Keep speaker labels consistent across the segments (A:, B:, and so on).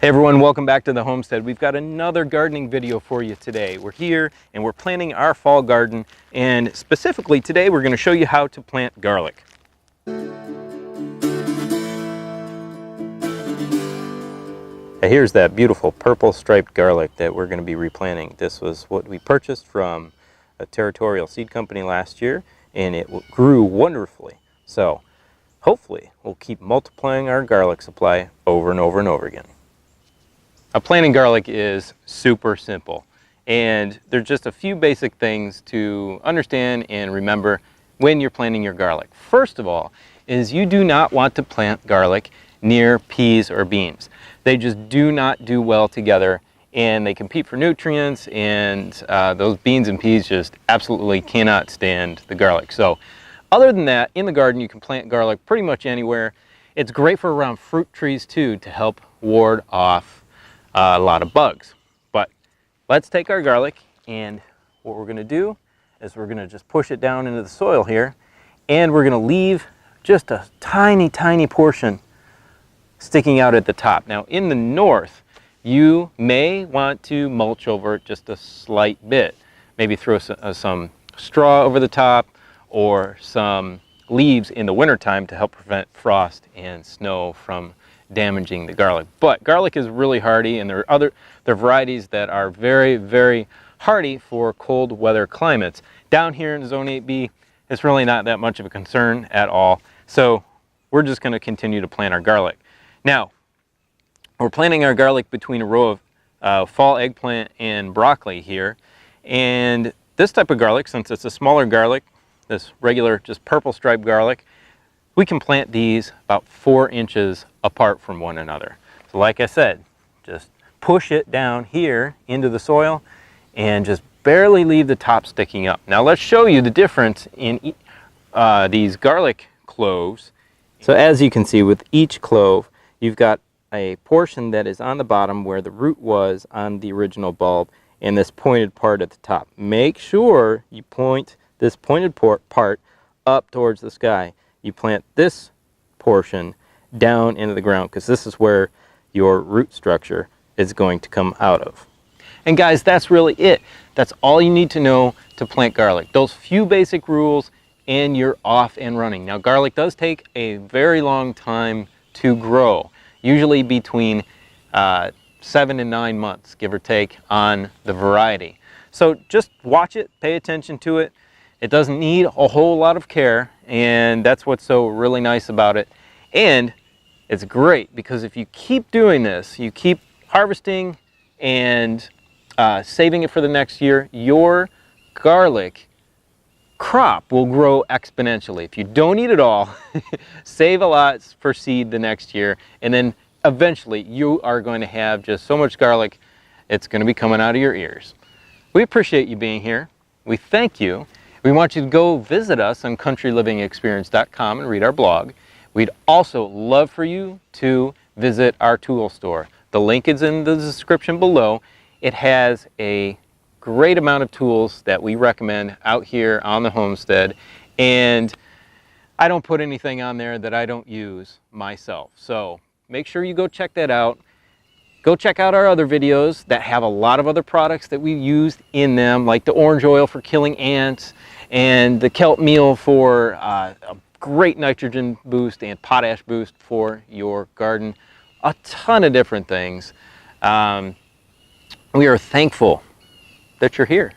A: Hey everyone, welcome back to the homestead. We've got another gardening video for you today. We're here and we're planting our fall garden, and specifically today we're going to show you how to plant garlic. Here's that beautiful purple striped garlic that we're going to be replanting. This was what we purchased from a territorial seed company last year, and it grew wonderfully. So hopefully we'll keep multiplying our garlic supply over and over and over again. Now, planting garlic is super simple, and there's just a few basic things to understand and remember when you're planting your garlic. First of all is you do not want to plant garlic near peas or beans. They just do not do well together, and they compete for nutrients, and those beans and peas just absolutely cannot stand the garlic. So other than that, in the garden you can plant garlic pretty much anywhere. It's great for around fruit trees too, to help ward off a lot of bugs. But let's take our garlic, and what we're going to do is we're going to just push it down into the soil here, and we're going to leave just a tiny portion sticking out at the top. Now in the north you may want to mulch over it just a slight bit, maybe throw some straw over the top or some leaves in the wintertime to help prevent frost and snow from damaging the garlic. But garlic is really hardy, and there are varieties that are very hardy for cold weather climates. Down here in zone 8B, it's really not that much of a concern at all. So we're just going to continue to plant our garlic. Now, we're planting our garlic between a row of fall eggplant and broccoli here. And this type of garlic, since it's a smaller garlic, this regular just purple striped garlic, we can plant these about 4 inches apart from one another. So like I said, just push it down here into the soil and just barely leave the top sticking up. Now let's show you the difference in these garlic cloves. So as you can see, with each clove, you've got a portion that is on the bottom where the root was on the original bulb, and this pointed part at the top. Make sure you point this pointed part up towards the sky. You plant this portion down into the ground, because this is where your root structure is going to come out of. And guys, that's really it. That's all you need to know to plant garlic. Those few basic rules and you're off and running. Now garlic does take a very long time to grow, usually between 7 and 9 months, give or take, on the variety. So just watch it, pay attention to it. It doesn't need a whole lot of care, and that's what's so really nice about it. And it's great because if you keep doing this, you keep harvesting and saving it for the next year, your garlic crop will grow exponentially. If you don't eat it all, save a lot for seed the next year, and then eventually you are going to have just so much garlic, it's going to be coming out of your ears. We appreciate you being here. We thank you. We want you to go visit us on countrylivingexperience.com and read our blog. We'd also love for you to visit our tool store. The link is in the description below. It has a great amount of tools that we recommend out here on the homestead, and I don't put anything on there that I don't use myself. So make sure you go check that out. Go check out our other videos that have a lot of other products that we used in them, like the orange oil for killing ants, and the kelp meal for a great nitrogen boost and potash boost for your garden. A ton of different things. We are thankful that you're here.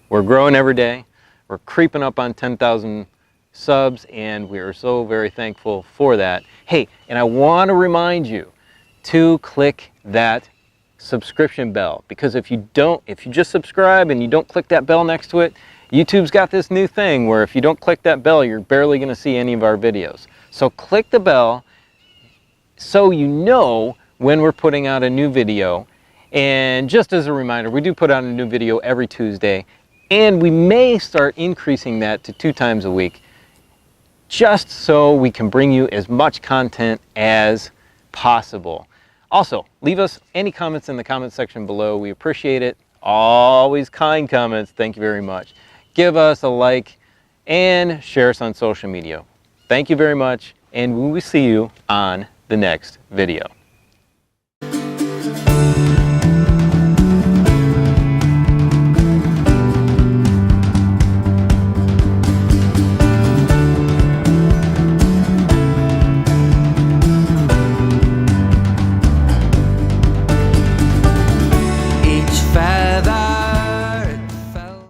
A: We're growing every day. We're creeping up on 10,000 subs, and we are so very thankful for that. Hey, and I want to remind you to click that subscription bell, because if you just subscribe and you don't click that bell next to it, YouTube's got this new thing where if you don't click that bell, you're barely going to see any of our videos. So click the bell so you know when we're putting out a new video. And just as a reminder, we do put out a new video every Tuesday, and we may start increasing that to 2 times a week, just so we can bring you as much content as possible. Also, leave us any comments in the comment section below. We appreciate it. Always kind comments. Thank you very much. Give us a like and share us on social media. Thank you very much, and we will see you on the next video.